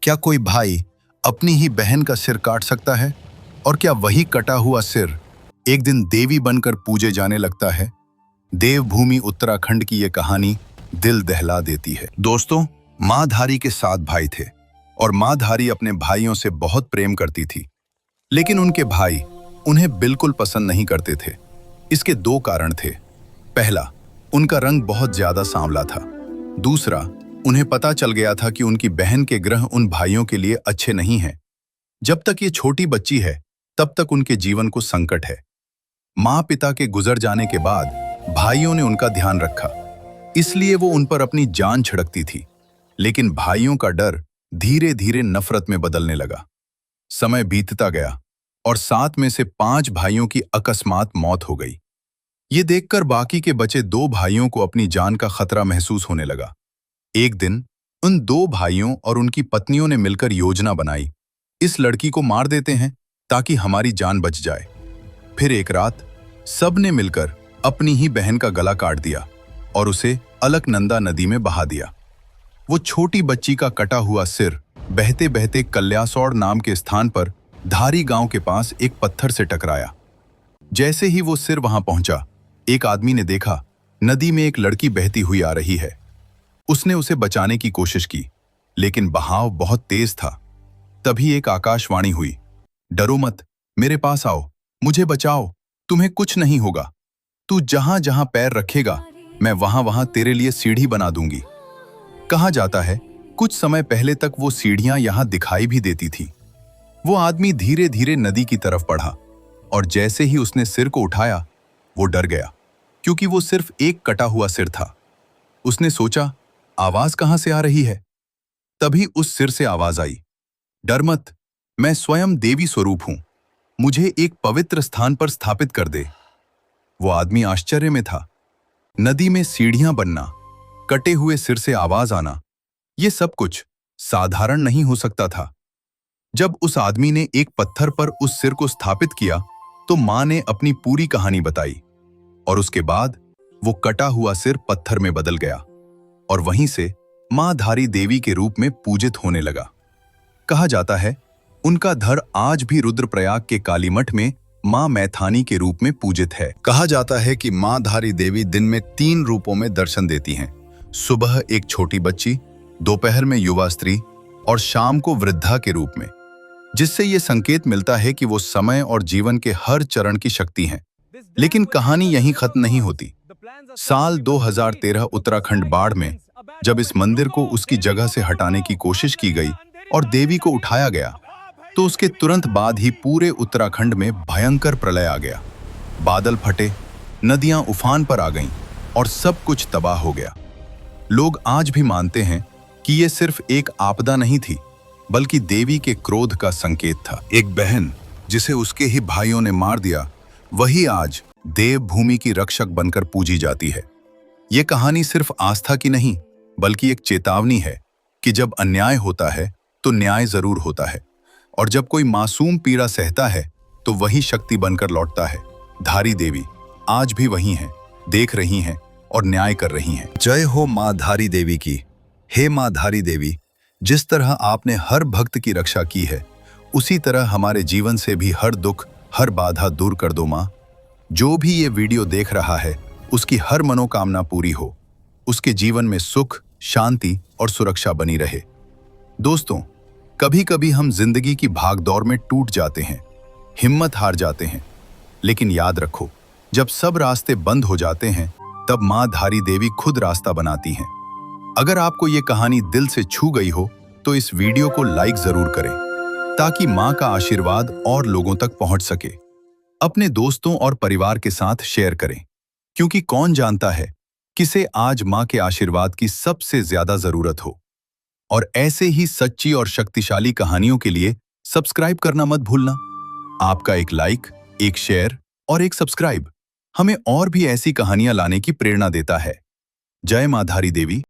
क्या कोई भाई अपनी ही बहन का सिर काट सकता है? और क्या वही कटा हुआ सिर एक दिन देवी बनकर पूजे जाने लगता है? देवभूमि उत्तराखंड की ये कहानी दिल दहला देती है। दोस्तों, माँ धारी के 7 भाई थे और माँ धारी अपने भाइयों से बहुत प्रेम करती थी, लेकिन उनके भाई उन्हें बिल्कुल पसंद नहीं करते थे। इसके 2 कारण थे। पहला, उनका रंग बहुत ज्यादा सांवला था। दूसरा, उन्हें पता चल गया था कि उनकी बहन के ग्रह उन भाइयों के लिए अच्छे नहीं हैं। जब तक ये छोटी बच्ची है, तब तक उनके जीवन को संकट है। माँ पिता के गुजर जाने के बाद भाइयों ने उनका ध्यान रखा, इसलिए वो उन पर अपनी जान छिड़कती थी। लेकिन भाइयों का डर धीरे धीरे नफरत में बदलने लगा। समय बीतता गया और 7 में से 5 भाइयों की अकस्मात मौत हो गई। ये देखकर बाकी के बचे 2 भाइयों को अपनी जान का खतरा महसूस होने लगा। एक दिन उन 2 भाइयों और उनकी पत्नियों ने मिलकर योजना बनाई, इस लड़की को मार देते हैं ताकि हमारी जान बच जाए। फिर एक रात सब ने मिलकर अपनी ही बहन का गला काट दिया और उसे अलकनंदा नदी में बहा दिया। वो छोटी बच्ची का कटा हुआ सिर बहते बहते कल्यासौड़ नाम के स्थान पर धारी गांव के पास एक पत्थर से टकराया। जैसे ही वो सिर वहां पहुंचा, एक आदमी ने देखा नदी में एक लड़की बहती हुई आ रही है। उसने उसे बचाने की कोशिश की, लेकिन बहाव बहुत तेज था। तभी एक आकाशवाणी हुई, डरो मत, मेरे पास आओ, मुझे बचाओ, तुम्हें कुछ नहीं होगा। तू जहां जहां पैर रखेगा, मैं वहां वहां तेरे लिए सीढ़ी बना दूंगी। कहा जाता है कुछ समय पहले तक वो सीढ़ियां यहां दिखाई भी देती थी। वो आदमी धीरे धीरे नदी की तरफ बढ़ा और जैसे ही उसने सिर को उठाया, वो डर गया, क्योंकि वो सिर्फ एक कटा हुआ सिर था। उसने सोचा, आवाज कहां से आ रही है? तभी उस सिर से आवाज आई, डर मत, मैं स्वयं देवी स्वरूप हूं, मुझे एक पवित्र स्थान पर स्थापित कर दे। वो आदमी आश्चर्य में था। नदी में सीढ़ियां बनना, कटे हुए सिर से आवाज आना, ये सब कुछ साधारण नहीं हो सकता था। जब उस आदमी ने एक पत्थर पर उस सिर को स्थापित किया, तो मां ने अपनी पूरी कहानी बताई और उसके बाद वो कटा हुआ सिर पत्थर में बदल गया और वहीं से मां धारी देवी के रूप में पूजित होने लगा। कहा जाता है उनका धड़ आज भी रुद्रप्रयाग के कालीमठ में मां मैथानी के रूप में पूजित है। कहा जाता है कि मां धारी देवी दिन में 3 रूपों में दर्शन देती हैं। सुबह एक छोटी बच्ची, दोपहर में युवा स्त्री और शाम को वृद्धा के रूप में, जिससे ये संकेत मिलता है कि वो समय और जीवन के हर चरण की शक्ति हैं। लेकिन कहानी यहीं खत्म नहीं होती। साल 2013 उत्तराखंड बाढ़ में जब इस मंदिर को उसकी जगह से हटाने की कोशिश की गई और देवी को उठाया गया, तो उसके तुरंत बाद ही पूरे उत्तराखंड में भयंकर प्रलय आ गया। बादल फटे, नदियां उफान पर आ गईं और सब कुछ तबाह हो गया। लोग आज भी मानते हैं कि ये सिर्फ एक आपदा नहीं थी, बल्कि देवी के क्रोध का संकेत था। एक बहन जिसे उसके ही भाइयों ने मार दिया, वही आज देवभूमि की रक्षक बनकर पूजी जाती है। ये कहानी सिर्फ आस्था की नहीं, बल्कि एक चेतावनी है कि जब अन्याय होता है तो न्याय जरूर होता है, और जब कोई मासूम पीड़ा सहता है तो वही शक्ति बनकर लौटता है। धारी देवी आज भी वही हैं, देख रही हैं और न्याय कर रही हैं। जय हो मां धारी देवी की। हे मां धारी देवी, जिस तरह आपने हर भक्त की रक्षा की है, उसी तरह हमारे जीवन से भी हर दुख, हर बाधा दूर कर दो मां। जो भी ये वीडियो देख रहा है, उसकी हर मनोकामना पूरी हो, उसके जीवन में सुख, शांति और सुरक्षा बनी रहे। दोस्तों, कभी कभी हम जिंदगी की भागदौड़ में टूट जाते हैं, हिम्मत हार जाते हैं, लेकिन याद रखो, जब सब रास्ते बंद हो जाते हैं, तब मां धारी देवी खुद रास्ता बनाती हैं। अगर आपको ये कहानी दिल से छू गई हो, तो इस वीडियो को लाइक जरूर करें, ताकि मां का आशीर्वाद और लोगों तक पहुंच सके। अपने दोस्तों और परिवार के साथ शेयर करें, क्योंकि कौन जानता है किसे आज मां के आशीर्वाद की सबसे ज्यादा जरूरत हो। और ऐसे ही सच्ची और शक्तिशाली कहानियों के लिए सब्सक्राइब करना मत भूलना। आपका एक लाइक, एक शेयर और एक सब्सक्राइब हमें और भी ऐसी कहानियां लाने की प्रेरणा देता है। जय मां धारी देवी।